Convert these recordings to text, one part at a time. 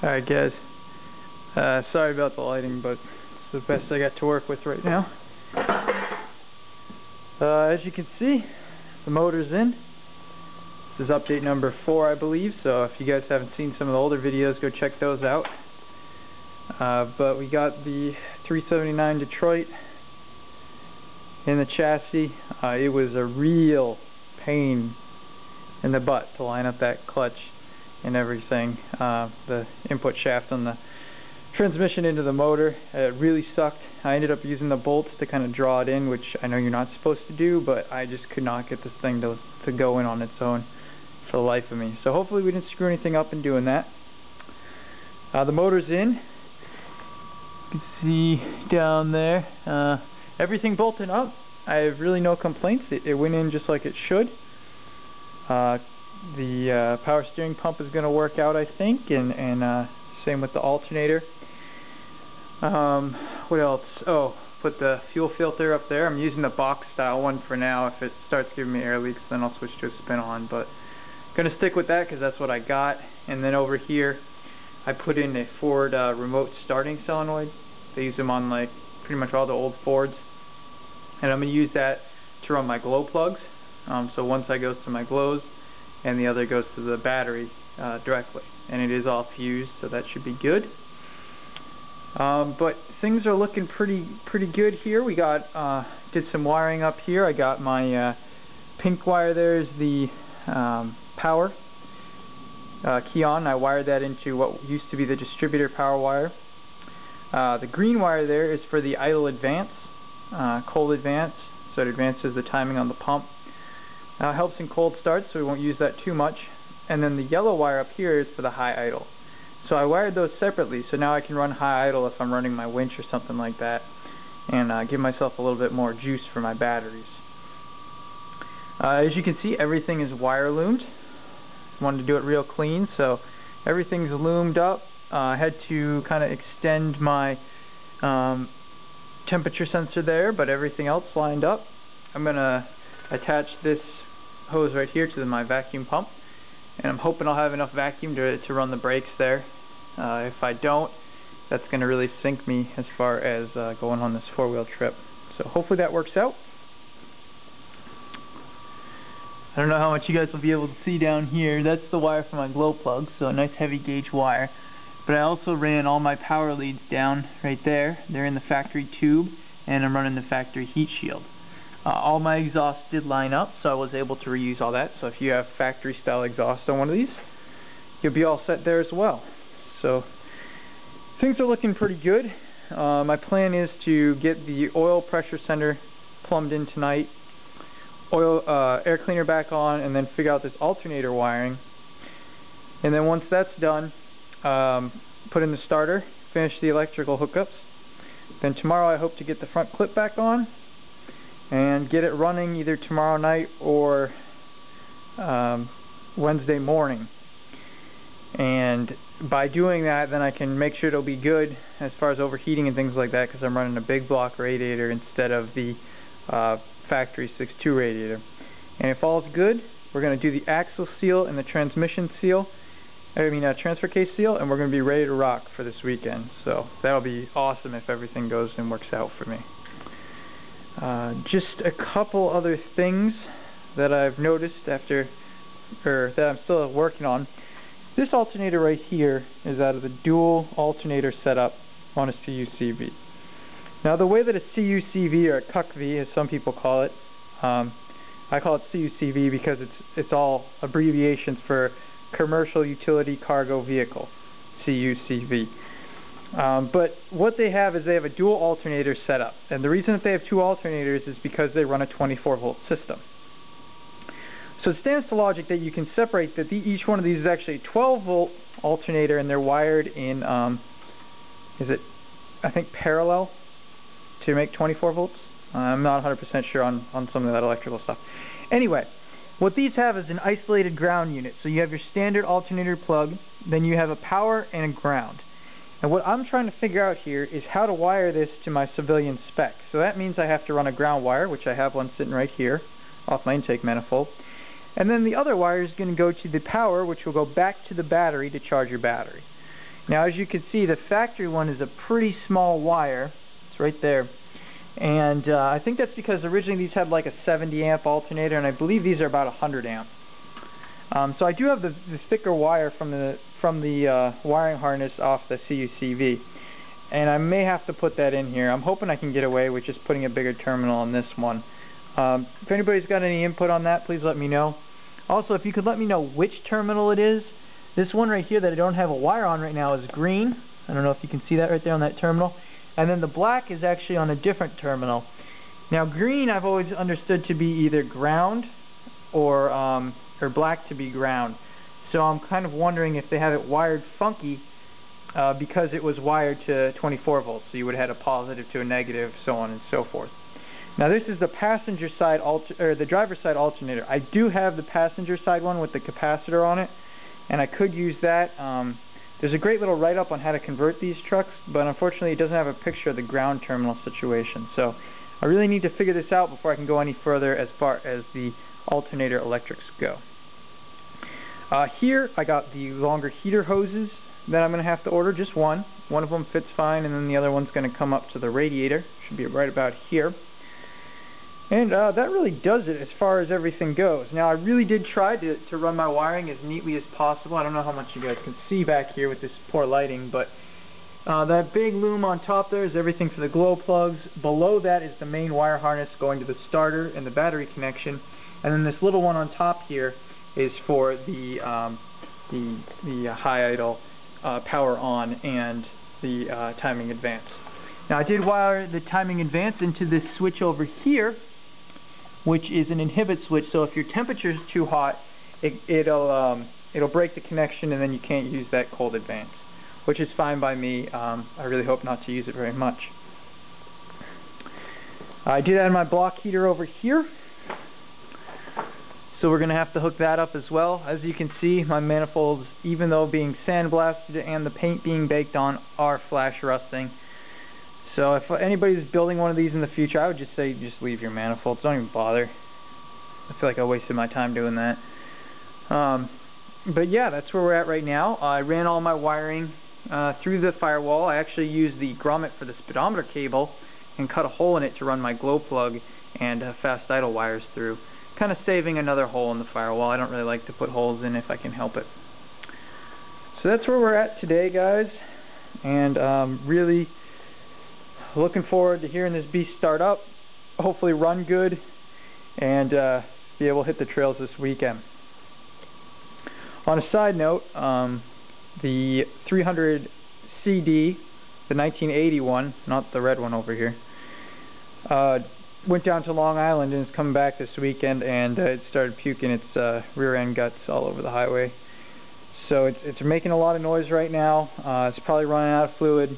Alright guys, sorry about the lighting, but it's the best I got to work with right now. As you can see, the motor's in. This is update number 4, I believe, so if you guys haven't seen some of the older videos, go check those out. But we got the 379 Detroit in the chassis. It was a real pain in the butt to line up that clutch and everything. The input shaft on the transmission into the motor, it really sucked. I ended up using the bolts to kind of draw it in, which I know you're not supposed to do, but I just could not get this thing to go in on its own for the life of me. So hopefully we didn't screw anything up in doing that. The motor's in. You can see down there, everything bolted up. I have really no complaints. It went in just like it should. The power steering pump is going to work out, I think, and same with the alternator. What else? Oh, put the fuel filter up there. I'm using the box style one for now. If it starts giving me air leaks, then I'll switch to a spin-on, but I'm going to stick with that because that's what I got. And then over here, I put in a Ford remote starting solenoid. They use them on like pretty much all the old Fords, and I'm going to use that to run my glow plugs. So one side goes to my glows and the other goes to the battery directly, and it is all fused, so that should be good. But things are looking pretty good here. We got did some wiring up here. I got my pink wire there is the power key on. I wired that into what used to be the distributor power wire. The green wire there is for the idle advance, cold advance, so it advances the timing on the pump. Helps in cold starts, so we won't use that too much. And then the yellow wire up here is for the high idle. So I wired those separately, so now I can run high idle if I'm running my winch or something like that, and give myself a little bit more juice for my batteries. As you can see, everything is wire loomed. Wanted to do it real clean, so everything's loomed up. I had to kind of extend my temperature sensor there, but everything else lined up. I'm going to attach this hose right here to my vacuum pump, and I'm hoping I'll have enough vacuum to run the brakes there. If I don't, that's going to really sink me as far as going on this four-wheel trip. So hopefully that works out. I don't know how much you guys will be able to see down here. That's the wire for my glow plug, so a nice heavy gauge wire. But I also ran all my power leads down right there. They're in the factory tube, and I'm running the factory heat shield. All my exhausts did line up, so I was able to reuse all that. So if you have factory style exhaust on one of these, you'll be all set there as well. So things are looking pretty good. My plan is to get the oil pressure sender plumbed in tonight, air cleaner back on, and then figure out this alternator wiring. And then once that's done, put in the starter, finish the electrical hookups. Then tomorrow I hope to get the front clip back on and get it running either tomorrow night or Wednesday morning. And by doing that, then I can make sure it'll be good as far as overheating and things like that, because I'm running a big block radiator instead of the factory 6.2 radiator. And if all's good, we're going to do the axle seal and the transmission seal, transfer case seal, and we're going to be ready to rock for this weekend. So that'll be awesome if everything goes and works out for me. Just a couple other things that I've noticed that I'm still working on. This alternator right here is out of the dual alternator setup on a CUCV. Now the way that a CUCV, or a CUCV as some people call it, I call it CUCV because it's all abbreviations for Commercial Utility Cargo Vehicle, CUCV. But what they have is they have a dual alternator setup, and the reason that they have two alternators is because they run a 24-volt system. So it stands to logic that you can separate that each one of these is actually a 12-volt alternator, and they're wired in, I think parallel to make 24 volts. I'm not 100% sure on some of that electrical stuff. Anyway, what these have is an isolated ground unit. So you have your standard alternator plug, then you have a power and a ground. And what I'm trying to figure out here is how to wire this to my civilian spec. So that means I have to run a ground wire, which I have one sitting right here off my intake manifold. And then the other wire is going to go to the power, which will go back to the battery to charge your battery. Now as you can see, the factory one is a pretty small wire. It's right there. And I think that's because originally these had like a 70 amp alternator, and I believe these are about 100 amp. So I do have the thicker wire from the wiring harness off the CUCV, and I may have to put that in here. I'm hoping I can get away with just putting a bigger terminal on this one. If anybody's got any input on that, please let me know. Also, if you could let me know which terminal it is. This one right here that I don't have a wire on right now is green. I don't know if you can see that right there on that terminal. And then the black is actually on a different terminal. Now green I've always understood to be either ground or black to be ground. So I'm kind of wondering if they have it wired funky because it was wired to 24 volts. So you would have had a positive to a negative, so on and so forth. Now this is the passenger side the driver's side alternator. I do have the passenger side one with the capacitor on it, and I could use that. There's a great little write-up on how to convert these trucks, but unfortunately it doesn't have a picture of the ground terminal situation. So I really need to figure this out before I can go any further as far as the alternator electrics go. Here I got the longer heater hoses that I'm going to have to order, just one. One of them fits fine, and then the other one's going to come up to the radiator. Should be right about here. And that really does it as far as everything goes. Now I really did try to run my wiring as neatly as possible. I don't know how much you guys can see back here with this poor lighting, but that big loom on top there is everything for the glow plugs. Below that is the main wire harness going to the starter and the battery connection. And then this little one on top here is for the high idle power on and the timing advance. Now I did wire the timing advance into this switch over here, which is an inhibit switch. So if your temperature is too hot, it'll break the connection, and then you can't use that cold advance, which is fine by me. I really hope not to use it very much. I did add my block heater over here, so we're going to have to hook that up as well. As you can see, my manifolds, even though being sandblasted and the paint being baked on, are flash rusting. So if anybody's building one of these in the future, I would just say just leave your manifolds. Don't even bother. I feel like I wasted my time doing that. But yeah, that's where we're at right now. I ran all my wiring through the firewall. I actually used the grommet for the speedometer cable and cut a hole in it to run my glow plug and fast idle wires through. Kind of saving another hole in the firewall. I don't really like to put holes in if I can help it. So that's where we're at today, guys. And really looking forward to hearing this beast start up, hopefully run good, and be able to hit the trails this weekend. On a side note, the 300 CD, the 1981, not the red one over here, went down to Long Island and is coming back this weekend, and it started puking its rear end guts all over the highway. So it's making a lot of noise right now. It's probably running out of fluid.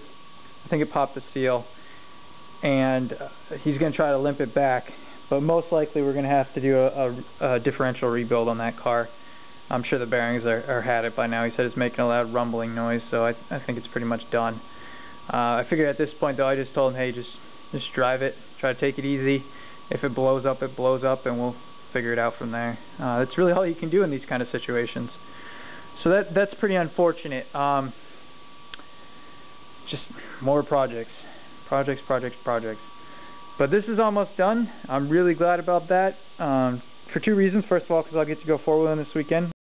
I think it popped the seal. And he's going to try to limp it back, but most likely we're going to have to do a differential rebuild on that car. I'm sure the bearings are had it by now. He said it's making a loud rumbling noise, so I think it's pretty much done. I figured at this point, though, I just told him, hey, just drive it, try to take it easy. If it blows up, it blows up, and we'll figure it out from there. That's really all you can do in these kind of situations. So that's pretty unfortunate. Just more projects. Projects. But this is almost done. I'm really glad about that for two reasons. First of all, because I'll get to go 4-wheeling this weekend.